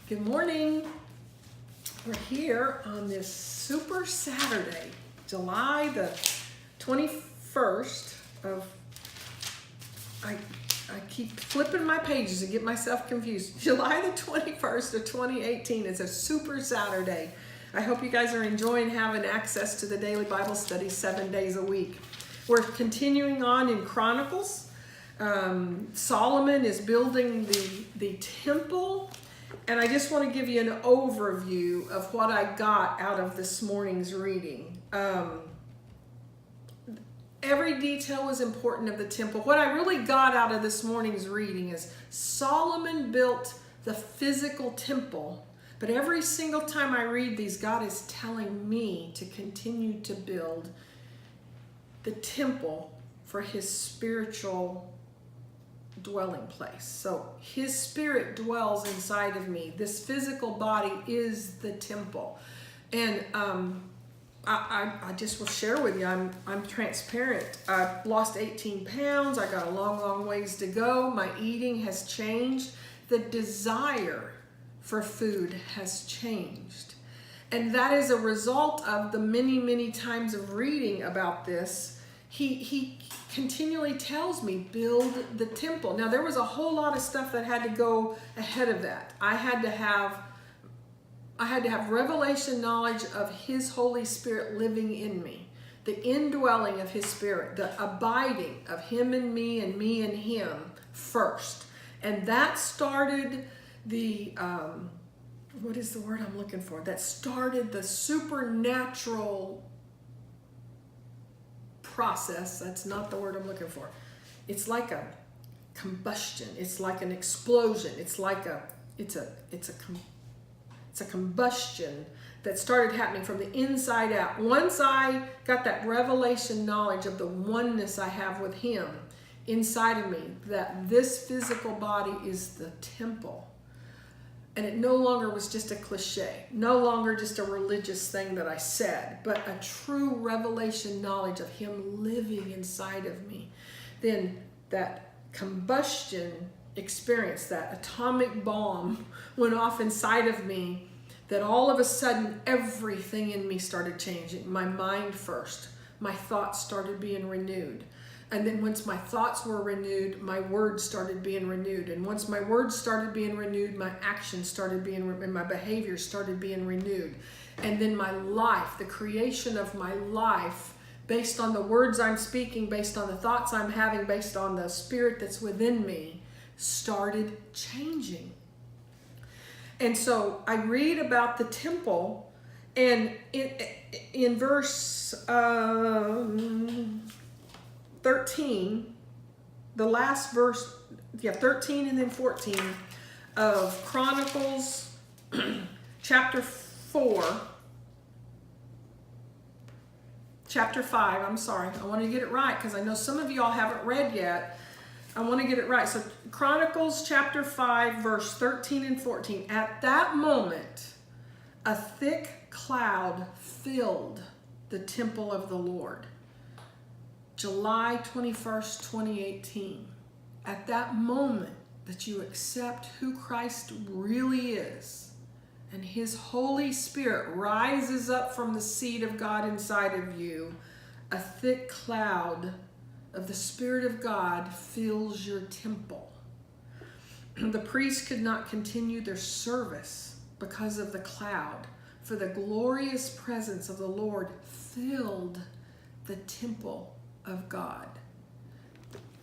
Good morning. We're here on this super Saturday, July the 21st of, I keep flipping my pages and get myself confused. July the 21st of 2018 is a super Saturday. I hope you guys are enjoying having access to the daily Bible study 7 days a week. We're continuing on in Chronicles. Solomon is building the temple. And I just want to give you an overview of what I got out of this morning's reading. Every detail was important of the temple. What I really got out of this morning's reading is Solomon built the physical temple. But every single time I read these, God is telling me to continue to build the temple for his spiritual dwelling place. So his spirit dwells inside of me. This physical body is the temple. And I just will share with you, I'm transparent. I've lost 18 pounds. I got a long ways to go. My eating has changed. The desire for food has changed. And that is a result of the many times of reading about this. He continually tells me, build the temple. Now, there was a whole lot of stuff that had to go ahead of that. I had to have revelation knowledge of his Holy Spirit living in me, the indwelling of his Spirit, the abiding of him and me and him first. And that started the, what is the word I'm looking for? That started the supernatural process. That's not the word I'm looking for. It's like a combustion. It's like an explosion. It's a combustion that started happening from the inside out. Once I got that revelation knowledge of the oneness I have with him inside of me, that this physical body is the temple. And it no longer was just a cliche, no longer just a religious thing that I said, but a true revelation knowledge of him living inside of me. Then that combustion experience, that atomic bomb went off inside of me, that all of a sudden everything in me started changing. My mind first, my thoughts started being renewed. And then once my thoughts were renewed, my words started being renewed. And once my words started being renewed, my actions started being, and my behavior started being renewed. And then my life, the creation of my life, based on the words I'm speaking, based on the thoughts I'm having, based on the spirit that's within me, started changing. And so I read about the temple, and in verse 13, the last verse, 13 and then 14 of Chronicles chapter 5, I'm sorry. I want to get it right because I know some of y'all haven't read yet. I want to get it right. So Chronicles chapter 5, verse 13 and 14. At that moment, a thick cloud filled the temple of the Lord. July 21st, 2018. At that moment that you accept who Christ really is, and his Holy Spirit rises up from the seat of God inside of you, a thick cloud of the Spirit of God fills your temple. The priests could not continue their service because of the cloud, for the glorious presence of the Lord filled the temple of God.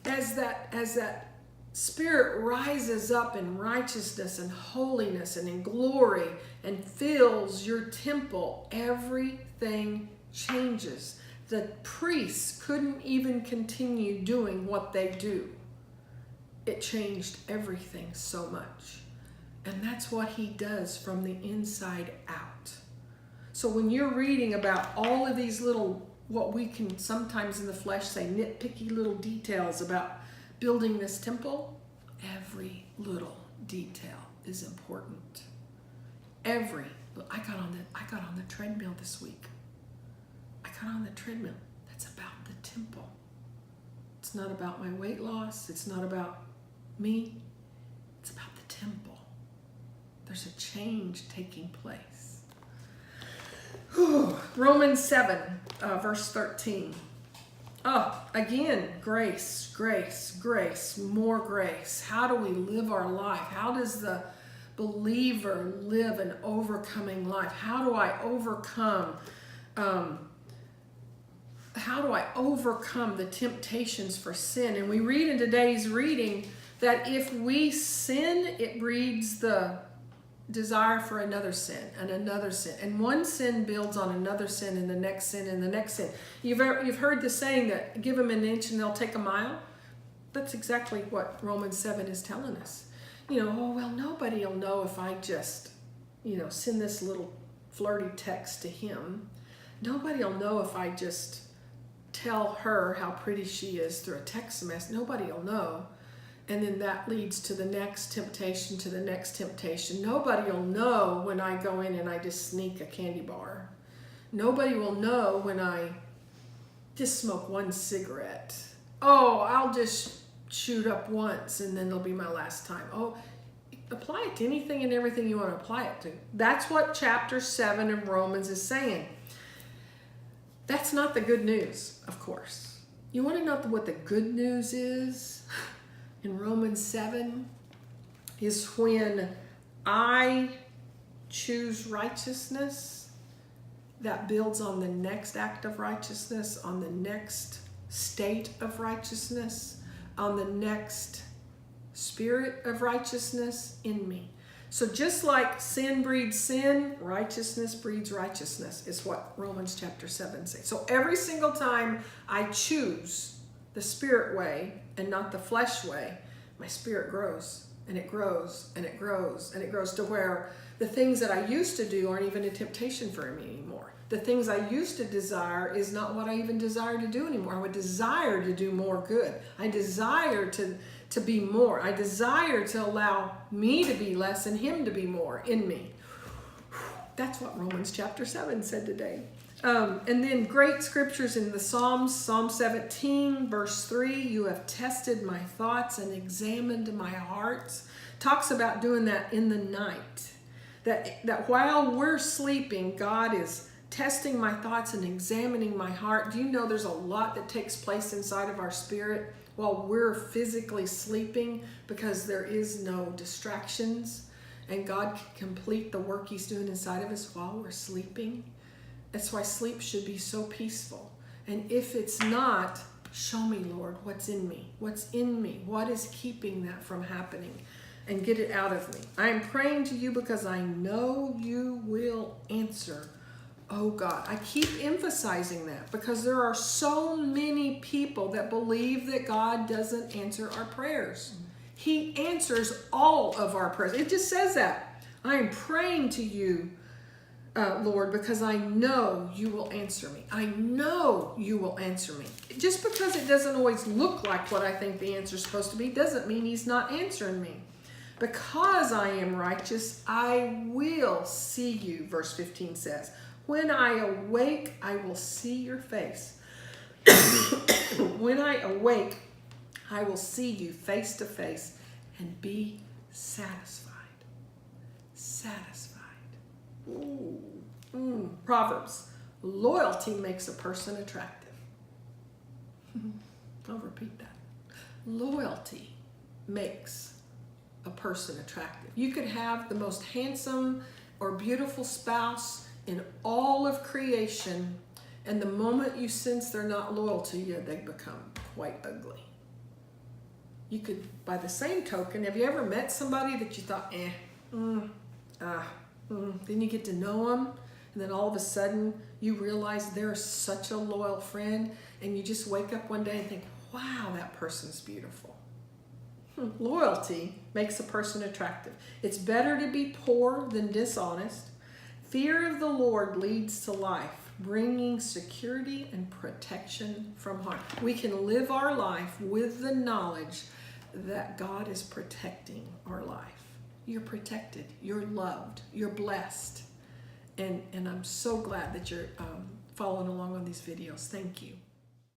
As that Spirit rises up in righteousness and holiness and in glory and fills your temple, everything changes. The priests couldn't even continue doing what they do. It changed everything so much. And that's what he does from the inside out. So when you're reading about all of these little, what we can sometimes in the flesh say, nitpicky little details about building this temple, every little detail is important. I got on the treadmill this week. I got on the treadmill. That's about the temple. It's not about my weight loss. It's not about me. It's about the temple. There's a change taking place. Whew. Romans 7, verse 13. Oh, again, grace, grace, grace, more grace. How do we live our life? How does the believer live an overcoming life? How do I overcome? How do I overcome the temptations for sin? And we read in today's reading that if we sin, it breeds the desire for another sin and another sin. And one sin builds on another sin and the next sin and the next sin. You've heard the saying that give them an inch and they'll take a mile. That's exactly what Romans 7 is telling us. Oh, well, nobody will know if I just, send this little flirty text to him. Nobody will know if I just tell her how pretty she is through a text message. Nobody will know. And then that leads to the next temptation, to the next temptation. Nobody will know when I go in and I just sneak a candy bar. Nobody will know when I just smoke one cigarette. Oh, I'll just shoot up once and then it'll be my last time. Oh, apply it to anything and everything you want to apply it to. That's what chapter 7 of Romans is saying. That's not the good news, of course. You want to know what the good news is? In Romans 7 is when I choose righteousness that builds on the next act of righteousness, on the next state of righteousness, on the next spirit of righteousness in me. So just like sin breeds sin, righteousness breeds righteousness is what Romans chapter 7 says. So every single time I choose the spirit way and not the flesh way, my spirit grows and it grows and it grows and it grows to where the things that I used to do aren't even a temptation for me anymore. The things I used to desire is not what I even desire to do anymore. I would desire to do more good. I desire to be more. I desire to allow me to be less and him to be more in me. That's what Romans chapter 7 said today. And then great scriptures in the Psalms, Psalm 17, verse 3, you have tested my thoughts and examined my hearts. Talks about doing that in the night. That while we're sleeping, God is testing my thoughts and examining my heart. Do you know there's a lot that takes place inside of our spirit while we're physically sleeping because there is no distractions and God can complete the work he's doing inside of us while we're sleeping? That's why sleep should be so peaceful. And if it's not, show me, Lord, what's in me? What's in me? What is keeping that from happening? And get it out of me. I am praying to you because I know you will answer. Oh God, I keep emphasizing that because there are so many people that believe that God doesn't answer our prayers. He answers all of our prayers. It just says that. I am praying to you, Lord, because I know you will answer me. I know you will answer me. Just because it doesn't always look like what I think the answer is supposed to be doesn't mean he's not answering me. Because I am righteous, I will see you, verse 15 says. When I awake, I will see your face. When I awake, I will see you face to face and be satisfied. Satisfied. Ooh. Proverbs. Loyalty makes a person attractive. I'll repeat that. Loyalty makes a person attractive. You could have the most handsome or beautiful spouse in all of creation, and the moment you sense they're not loyal to you, they become quite ugly. You could, by the same token, have you ever met somebody that you thought, then you get to know them, and then all of a sudden you realize they're such a loyal friend, and you just wake up one day and think, wow, that person's beautiful. Loyalty makes a person attractive. It's better to be poor than dishonest. Fear of the Lord leads to life, bringing security and protection from harm. We can live our life with the knowledge that God is protecting our life. You're protected, you're loved, you're blessed. And I'm so glad that you're following along on these videos. Thank you.